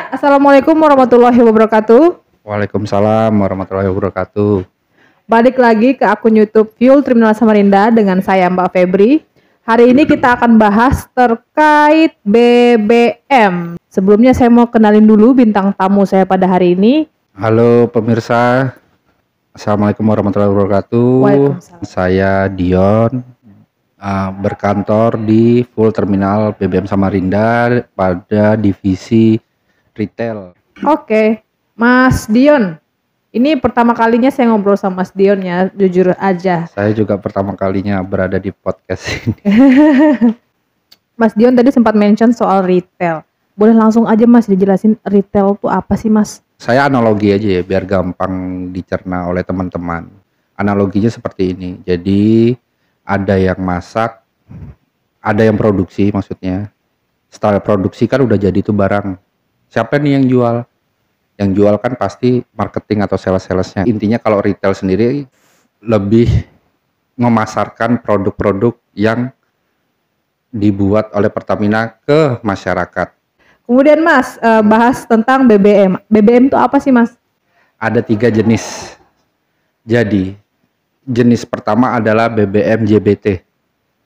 Assalamualaikum warahmatullahi wabarakatuh. Waalaikumsalam warahmatullahi wabarakatuh. Balik lagi ke akun YouTube Fuel Terminal Samarinda dengan saya Mbak Febri. Hari ini kita akan bahas terkait BBM. Sebelumnya saya mau kenalin dulu bintang tamu saya pada hari ini. Halo pemirsa, Assalamualaikum warahmatullahi wabarakatuh. Waalaikumsalam. Saya Dion, berkantor di Full Terminal BBM Samarinda pada divisi retail. Oke, Mas Dion. Ini pertama kalinya saya ngobrol sama Mas Dion ya, jujur aja. Saya juga pertama kalinya berada di podcast ini. Mas Dion tadi sempat mention soal retail. Boleh langsung aja Mas dijelasin retail tuh apa sih Mas? Saya analogi aja ya, biar gampang dicerna oleh teman-teman. Analoginya seperti ini. Jadi ada yang masak, ada yang produksi maksudnya. Setelah produksi kan udah jadi tuh barang. Siapa nih yang jual? Yang jual kan pasti marketing atau sales-salesnya. Intinya kalau retail sendiri lebih memasarkan produk-produk yang dibuat oleh Pertamina ke masyarakat. Kemudian Mas, bahas tentang BBM. BBM itu apa sih Mas? Ada 3 jenis. Jadi jenis pertama adalah BBM JBT.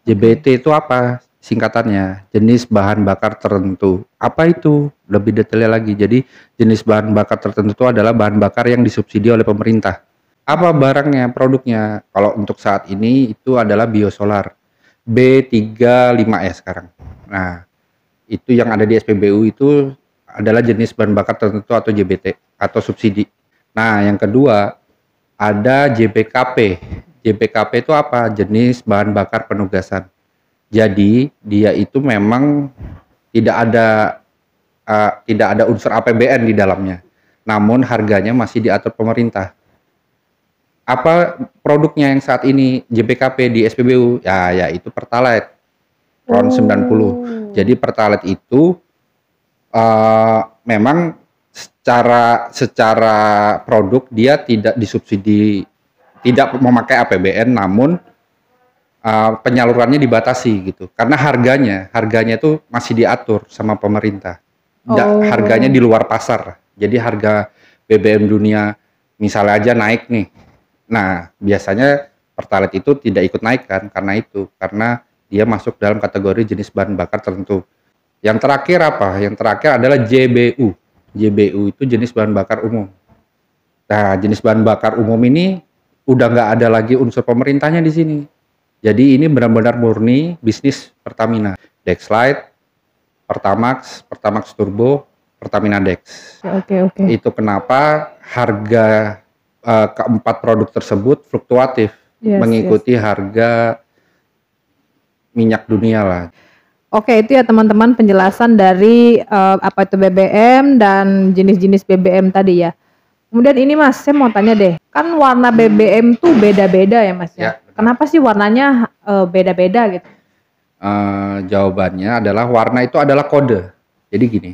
JBT itu apa? Singkatannya, jenis bahan bakar tertentu. Apa itu? Lebih detailnya lagi. Jadi jenis bahan bakar tertentu itu adalah bahan bakar yang disubsidi oleh pemerintah. Apa barangnya, produknya? Kalau untuk saat ini itu adalah biosolar B35S sekarang. Nah, itu yang ada di SPBU itu adalah jenis bahan bakar tertentu atau JBT atau subsidi. Nah, yang kedua ada JBKP. JBKP itu apa? Jenis bahan bakar penugasan. Jadi dia itu memang tidak ada unsur APBN di dalamnya. Namun harganya masih diatur pemerintah. Apa produknya yang saat ini JBKP di SPBU? Ya yaitu Pertalite. RON 90. Jadi Pertalite itu memang secara produk dia tidak disubsidi, tidak memakai APBN, namun penyalurannya dibatasi gitu. Karena harganya itu masih diatur sama pemerintah. Harganya di luar pasar. Jadi harga BBM dunia misalnya aja naik nih. Nah, biasanya Pertalite itu tidak ikut naik kan karena dia masuk dalam kategori jenis bahan bakar tertentu. Yang terakhir apa? Yang terakhir adalah JBU. JBU itu jenis bahan bakar umum. Nah, jenis bahan bakar umum ini udah nggak ada lagi unsur pemerintahnya di sini. Jadi ini benar-benar murni bisnis Pertamina. Dexlite, Pertamax, Pertamax Turbo, Pertamina Dex. Oke. Itu kenapa harga keempat produk tersebut fluktuatif mengikuti harga minyak dunia lah. Oke, itu ya teman-teman penjelasan dari apa itu BBM dan jenis-jenis BBM tadi ya. Kemudian ini Mas, saya mau tanya deh, kan warna BBM tuh beda-beda ya Mas ya? Kenapa sih warnanya beda-beda gitu? Jawabannya adalah warna itu adalah kode. Jadi gini,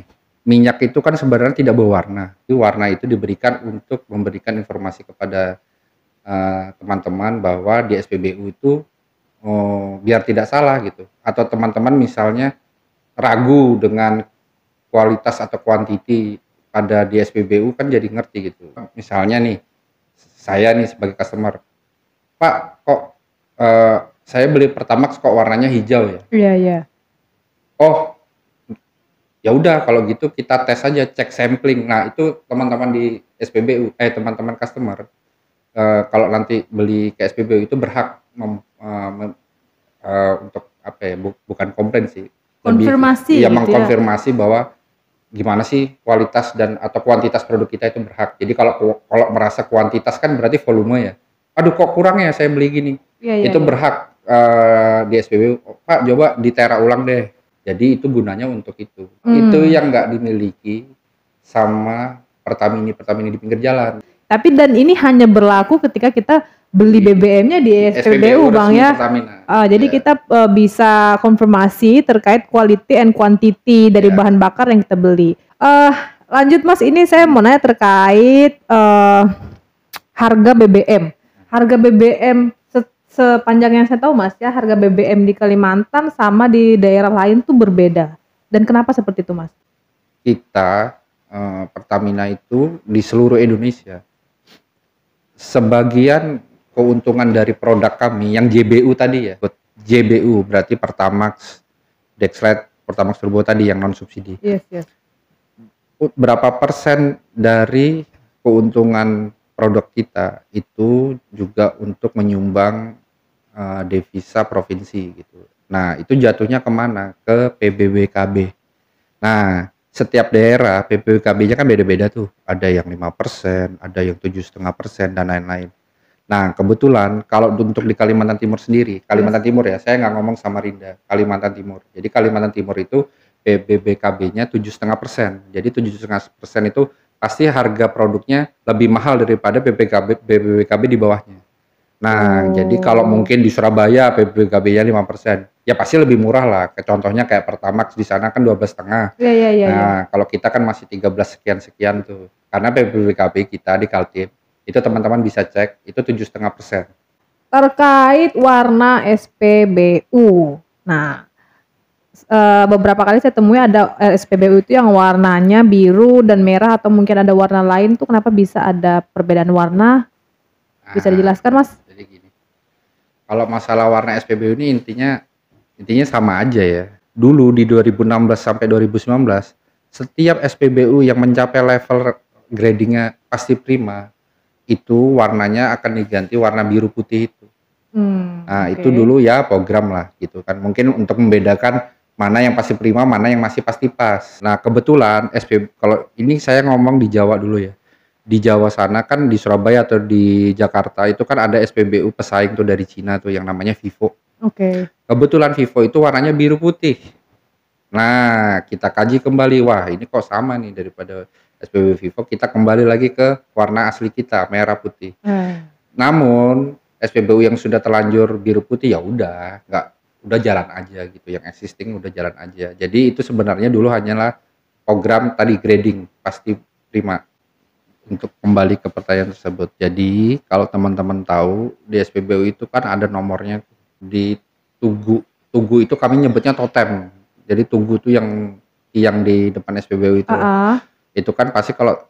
minyak itu kan sebenarnya tidak berwarna. Warna itu diberikan untuk memberikan informasi kepada teman-teman bahwa di SPBU itu biar tidak salah gitu. Atau teman-teman misalnya ragu dengan kualitas atau kuantiti pada di SPBU kan jadi ngerti gitu. Misalnya nih, saya nih sebagai customer, Pak kok saya beli Pertamax kok warnanya hijau ya? Iya. Oh, ya udah kalau gitu kita tes aja, cek sampling. Nah itu teman-teman di SPBU, teman-teman customer, kalau nanti beli ke SPBU itu berhak untuk apa ya? Bukan komplain sih. Konfirmasi. Iya, mengkonfirmasi bahwa gimana sih kualitas dan atau kuantitas produk kita itu berhak. Jadi kalau merasa kuantitas kan berarti volume ya. Aduh kok kurang ya saya beli gini. Itu berhak di SPBU. Pak coba ditera ulang deh. Jadi itu gunanya untuk itu. Itu yang nggak dimiliki sama Pertamina di pinggir jalan. Tapi dan ini hanya berlaku ketika kita beli BBM-nya di SPBU Bang ya. Jadi kita bisa konfirmasi terkait quality and quantity dari bahan bakar yang kita beli. Lanjut Mas, ini saya mau nanya terkait harga BBM. Harga BBM sepanjang yang saya tahu Mas ya, harga BBM di Kalimantan sama di daerah lain tuh berbeda. Dan kenapa seperti itu Mas? Kita Pertamina itu di seluruh Indonesia. Sebagian keuntungan dari produk kami yang JBU tadi ya, JBU berarti Pertamax, Dexlet, Pertamax Turbo tadi yang non subsidi. Yes, yes. Berapa persen dari keuntungan produk kita itu juga untuk menyumbang devisa provinsi gitu. Nah itu jatuhnya kemana? Ke PBBKB. Nah setiap daerah PBBKB-nya kan beda-beda tuh. Ada yang 5%, ada yang 7,5% dan lain-lain. Nah kebetulan kalau untuk di Kalimantan Timur sendiri, Kalimantan Timur ya, saya nggak ngomong Samarinda, Kalimantan Timur. Jadi Kalimantan Timur itu PBBKB-nya 7,5%. Jadi 7,5% itu pasti harga produknya lebih mahal daripada PBBKB di bawahnya. Nah, jadi kalau mungkin di Surabaya PBBKB-nya 5%, ya pasti lebih murah lah. Contohnya kayak Pertamax di sana kan 12,5. Iya. Nah, kalau kita kan masih 13 sekian tuh. Karena PBBKB kita di Kaltim, itu teman-teman bisa cek, itu 7,5%. Terkait warna SPBU. Nah, beberapa kali saya temui ada SPBU itu yang warnanya biru dan merah atau mungkin ada warna lain tuh, kenapa bisa ada perbedaan warna? Bisa dijelaskan, Mas? Jadi gini. Kalau masalah warna SPBU ini intinya sama aja ya. Dulu di 2016 sampai 2019, setiap SPBU yang mencapai level gradingnya pasti prima, itu warnanya akan diganti warna biru putih itu. Nah, itu dulu ya program lah gitu kan. Mungkin untuk membedakan mana yang pasti prima, mana yang masih pasti pas. Nah, kebetulan kalau ini saya ngomong di Jawa dulu ya. Di Jawa sana kan di Surabaya atau di Jakarta itu kan ada SPBU pesaing tuh dari Cina tuh yang namanya Vivo. Kebetulan Vivo itu warnanya biru putih. Nah, kita kaji kembali, wah ini kok sama nih daripada SPBU Vivo, kita kembali lagi ke warna asli kita, merah putih. Namun SPBU yang sudah terlanjur biru putih ya udah jalan aja gitu, yang existing udah jalan aja. Jadi itu sebenarnya dulu hanyalah program tadi grading pasti prima. Untuk kembali ke pertanyaan tersebut. Jadi kalau teman-teman tahu di SPBU itu kan ada nomornya di tugu. Tugu itu kami nyebutnya totem. Jadi tugu itu yang di depan SPBU itu. Itu kan pasti kalau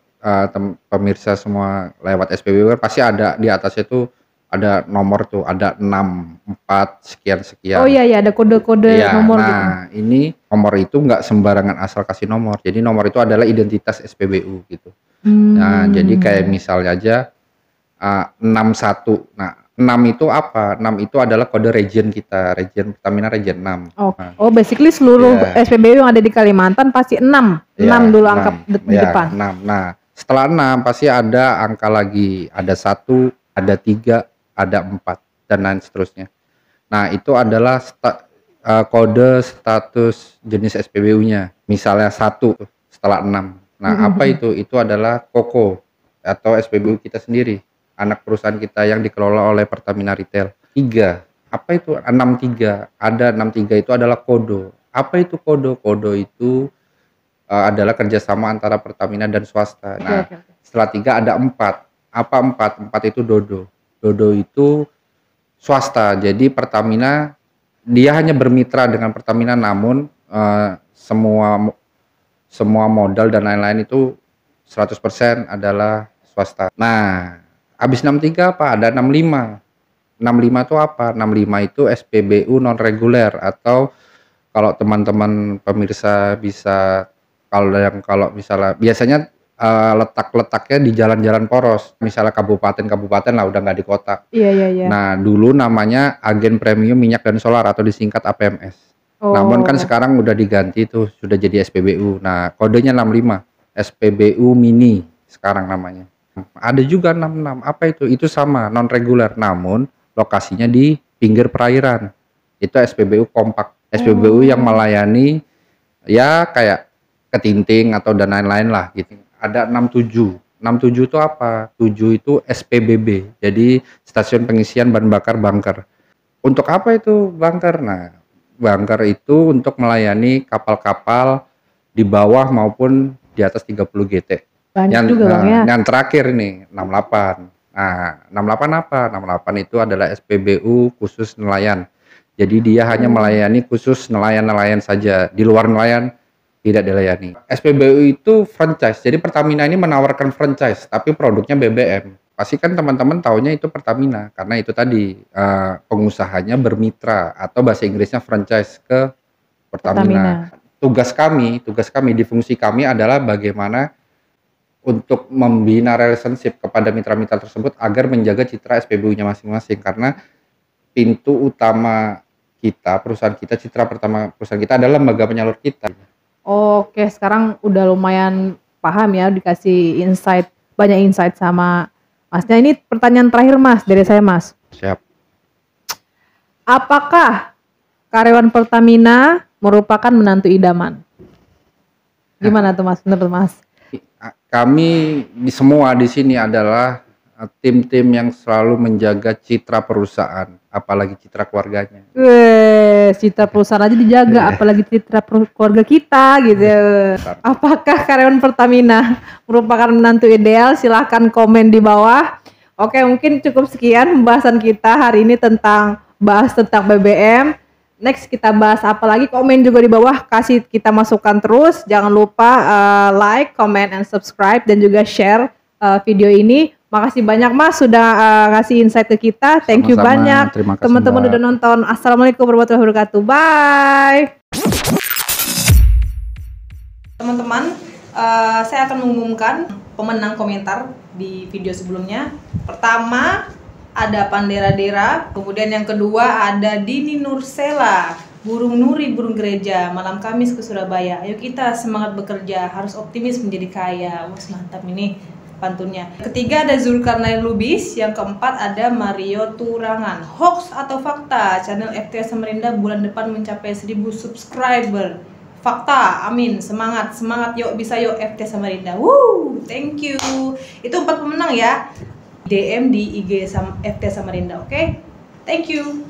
pemirsa semua lewat SPBU kan pasti ada di atasnya itu ada nomor tuh, ada 6, 4, sekian. Oh iya, ada kode-kode nomor gitu. Nah, ini nomor itu nggak sembarangan asal kasih nomor. Jadi nomor itu adalah identitas SPBU gitu. Nah, jadi kayak misalnya aja 61. Nah, 6 itu apa? 6 itu adalah kode region kita, region Pertamina region 6. Oh, basically seluruh SPBU yang ada di Kalimantan pasti 6. 6 dulu angka di depan. 6. Nah, setelah 6 pasti ada angka lagi, ada 1, ada 3, ada 4 dan lain seterusnya. Nah, itu adalah kode status jenis SPBU-nya. Misalnya 1 setelah 6. Nah, apa itu? Itu adalah KOKO atau SPBU kita sendiri, anak perusahaan kita yang dikelola oleh Pertamina Retail. 3, apa itu? 63, ada 63 itu adalah kodo. Apa itu kodo? Kodo itu adalah kerjasama antara Pertamina dan swasta. Nah, setelah 3 ada 4. Apa 4? 4 itu dodo. Dodo itu swasta. Jadi Pertamina dia hanya bermitra dengan Pertamina, namun semua modal dan lain-lain itu 100% adalah swasta. Nah, habis 63 apa? Ada 65. 65 itu apa? 65 itu SPBU non reguler, atau kalau teman-teman pemirsa bisa kalau misalnya biasanya letaknya di jalan-jalan poros, misalnya kabupaten lah, udah nggak di kota. Iya. Nah, dulu namanya agen premium minyak dan solar atau disingkat APMS. Namun kan sekarang udah diganti tuh, sudah jadi SPBU. Nah, kodenya 65, SPBU mini sekarang namanya. Ada juga 66, apa itu? Itu sama, non reguler, namun lokasinya di pinggir perairan. Itu SPBU kompak, SPBU yang melayani ya kayak Ketinting atau dan lain-lain lah gitu. Ada 67. 67 itu apa? 7 itu SPBB. Jadi stasiun pengisian bahan bakar bunker. Untuk apa itu bunker? Nah, bunker itu untuk melayani kapal-kapal di bawah maupun di atas 30 GT. Banyak juga Bang ya. Yang terakhir nih 68. Nah, 68 apa? 68 itu adalah SPBU khusus nelayan. Jadi dia hanya melayani khusus nelayan-nelayan saja. Di luar nelayan tidak dilayani. SPBU itu franchise, jadi Pertamina ini menawarkan franchise, tapi produknya BBM. Pasti kan teman-teman taunya itu Pertamina, karena itu tadi pengusahanya bermitra atau bahasa Inggrisnya franchise ke Pertamina. Tugas kami di fungsi kami adalah bagaimana untuk membina relationship kepada mitra-mitra tersebut agar menjaga citra SPBU-nya masing-masing, karena pintu utama kita, perusahaan kita, citra pertama perusahaan kita adalah lembaga penyalur kita. Oke, sekarang udah lumayan paham ya, dikasih insight, banyak insight sama Masnya. Ini pertanyaan terakhir Mas, dari saya Mas. Siap. Apakah karyawan Pertamina merupakan menantu idaman? Gimana tuh Mas, menurut Mas? Kami semua di sini adalah tim-tim yang selalu menjaga citra perusahaan, apalagi citra keluarganya. Citra perusahaan aja dijaga, apalagi citra keluarga kita gitu. Apakah karyawan Pertamina merupakan menantu ideal? Silahkan komen di bawah. Oke, mungkin cukup sekian pembahasan kita hari ini tentang BBM. Next kita bahas apa lagi? Komen juga di bawah, kasih kita masukan terus. Jangan lupa like, comment, and subscribe, dan juga share video ini. Makasih banyak Mas sudah ngasih insight ke kita. Thank you banyak. Teman-teman udah nonton. Assalamualaikum warahmatullahi wabarakatuh. Bye. Teman-teman, saya akan mengumumkan pemenang komentar di video sebelumnya. Pertama ada Pandera Dera, kemudian yang kedua ada Dini Nursela, Burung Nuri Burung Gereja, Malam Kamis ke Surabaya. Ayo kita semangat bekerja, harus optimis menjadi kaya. Wah, mantap ini pantunnya. Ketiga ada Zulkarnain Lubis, yang keempat ada Mario Turangan. Hoax atau fakta, channel FTS Samarinda bulan depan mencapai 1000 subscriber. Fakta, amin, semangat, yuk, bisa yuk FTS Samarinda. Woo, thank you. Itu 4 pemenang ya. DM di IG FTS Samarinda, oke? Thank you.